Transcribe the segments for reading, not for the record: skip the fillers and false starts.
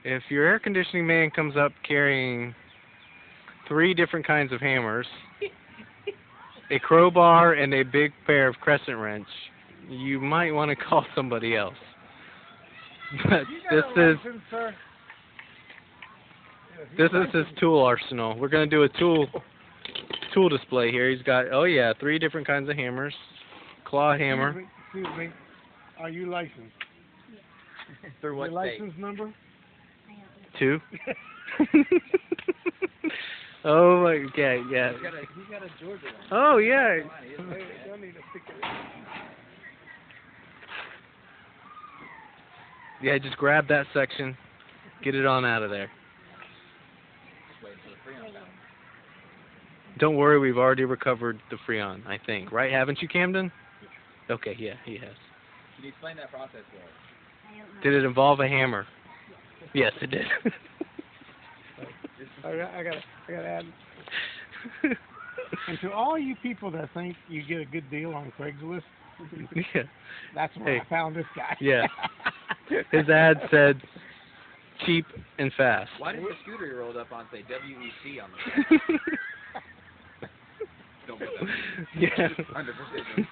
If your air conditioning man comes up carrying 3 different kinds of hammers, a crowbar, and a big pair of crescent wrench, you might want to call somebody else. But this is his tool arsenal. We're gonna do a tool display here. He's got 3 different kinds of hammers, claw hammer. Excuse me. Are you licensed? Through what Your license number? 2. Oh my God, yeah. He's got a Georgia one. Oh yeah. Yeah, just grab that section, get it on out of there. Don't worry, we've already recovered the Freon, I think. Right? Haven't you, Camden? Okay, yeah, he has. Can you explain that process for us? Did it involve a hammer? Yes, it did. I gotta add. And to all you people that think you get a good deal on Craigslist, Yeah. that's where I found this guy. Yeah. His ad said cheap and fast. Why did the scooter you rolled up on say WEC on the back? Don't put that. Yeah. Under precision.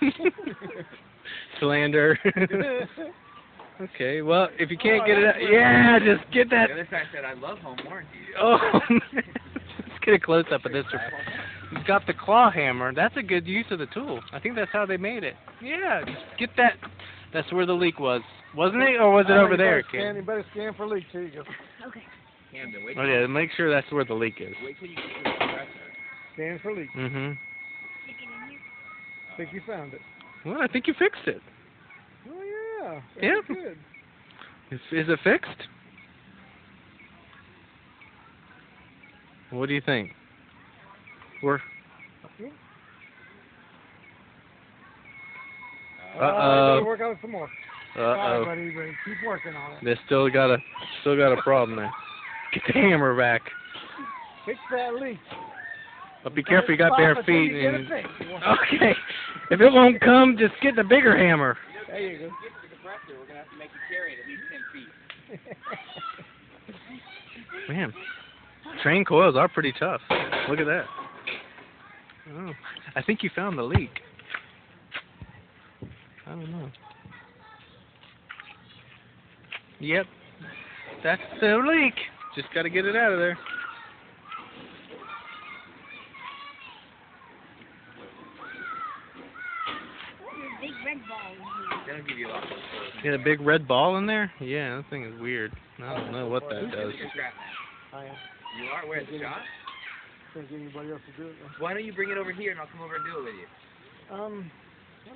Slander. Okay, well, if you can't get it out, yeah, just get that. The other side said, I love home warranty. Oh, let's get a close-up of this. He's got the claw hammer. That's a good use of the tool. I think that's how they made it. Yeah, just get that. That's where the leak was. Wasn't it, or was it over there, kid? You better scan for leaks. Here you go. Okay. Camden, wait Oh, yeah, make sure that's where the leak is. wait till you get to the compressor. Scan for leaks. Mm-hmm. Stick it in here. I think you found it. Well, I think you fixed it. Oh, yeah. Yeah. Very good. Is it fixed? What do you think? We're... Uh-oh. Work on it some more. Uh-oh. Buddy, but keep working on it. They still got a problem there. Get the hammer back. Fix that leak. But be careful, you got bare feet. Get it And... fixed. Okay. If it won't come, just get the bigger hammer. There you go. Get to the compressor, we're going to have to make you carry it at least 10 feet. Man, train coils are pretty tough. Look at that. Oh, I think you found the leak. I don't know. Yep, that's the leak. Just got to get it out of there. There's a big red ball in here. That'll give you a lot more. Get a big red ball in there? Yeah, that thing is weird. I don't know what that does. You're scrap now. I am. You are? Where, at the shop? Can't get anybody else to do it. Why don't you bring it over here and I'll come over and do it with you? I don't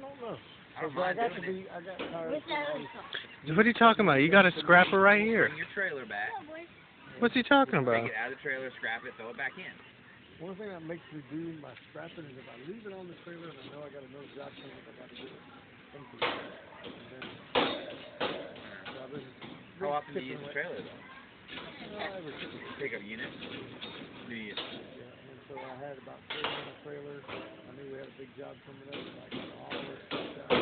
know. I don't I mind got doing it. I got tired. Where's that other stuff? What are you talking about? You got a scrapper right here. Bring your trailer back. Oh, boy. What's he talking Take about? it out of the trailer, scrap it, throw it back in. One thing that makes me do my scrapping is if I leave it on the trailer and I know I got another job coming up, I got to do it. How often do you use the trailer though? Every Pick up units? Do you? Yeah, and so I had about 3 on the trailer. I knew we had a big job coming up, and I got all this stuff out.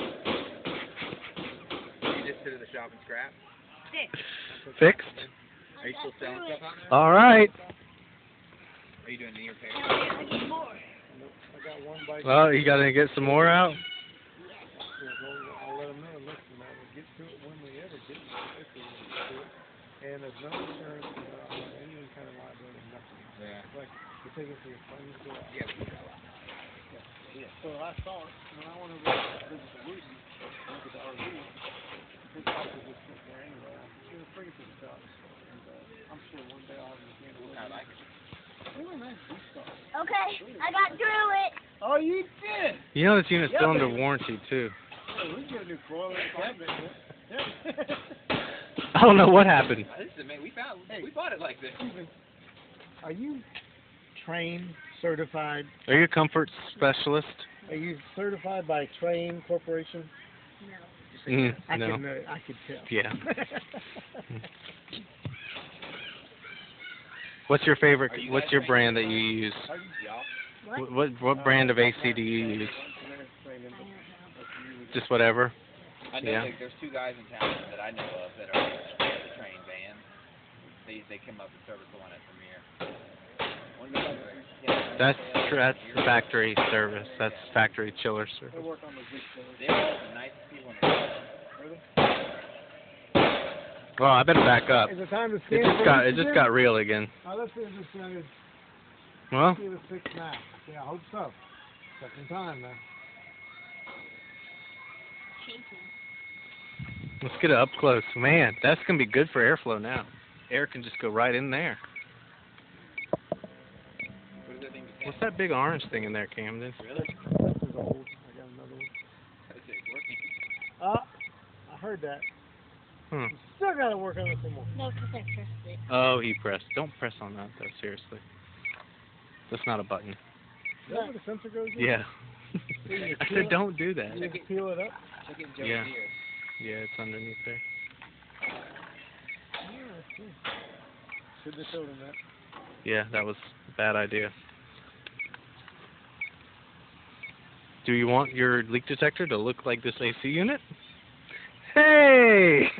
You just sit at the shop and scrap? Fixed? Are you still selling stuff out there? All right. Are you doing any repairs? I get more. I got one bike. Well, you got to get some more out? I'll let them know. Listen, I will get to it when we ever get to it. And there's no insurance, any kind of liability, nothing. Yeah. Like, you take it to your friends, go out. Yeah, we can sell out. Yeah. So I saw it, when I went over to visit the Wooten, look at the RV, his house was just sitting there anyway. I said, bring it to the shop. And I'm sure one day I'll have a mechanic. I like it. Really nice restart. Okay, I got through it. Oh, you did? You know this unit's still under warranty, too. Yeah, we get a new coil in the cabinet. I don't know what happened. This is amazing. We bought it like this. Are you trained, certified? Are you a comfort specialist? Are you certified by Train Corporation? No. No. I could tell. Yeah. What's your favorite? What's your brand that you use? What? What brand of AC do you use? Just whatever. I know Yeah. there's 2 guys in town that I know of that are train vans. They came up and serviced the one at Premier. That's factory service. That's factory chiller They service. work on the big chillers. They were the nicest people in the world. Really? Well, I better back up. Is it time to It scan? just got real again. Let's see if this thing is Well, see the 6 now. Yeah, I hope so. Second time now. let's get it up close. Man, that's gonna be good for airflow now. Air can just go right in there. What is that thing? What's that big orange thing in there, Camden? Really? This is old. I got another one. Is it working? I heard that. Hmm. Still gotta work on it some more. No, because I pressed it. Oh, he pressed. Don't press on that, though. Seriously. That's not a button. Is that where the sensor goes in? Yeah. So you I peel said, it- don't do that. You just peel it up? Check it in Joey's Yeah. ear. Yeah, it's underneath there. Yeah, I see. Should have showed him that. Yeah, that was a bad idea. Do you want your leak detector to look like this AC unit? Hey!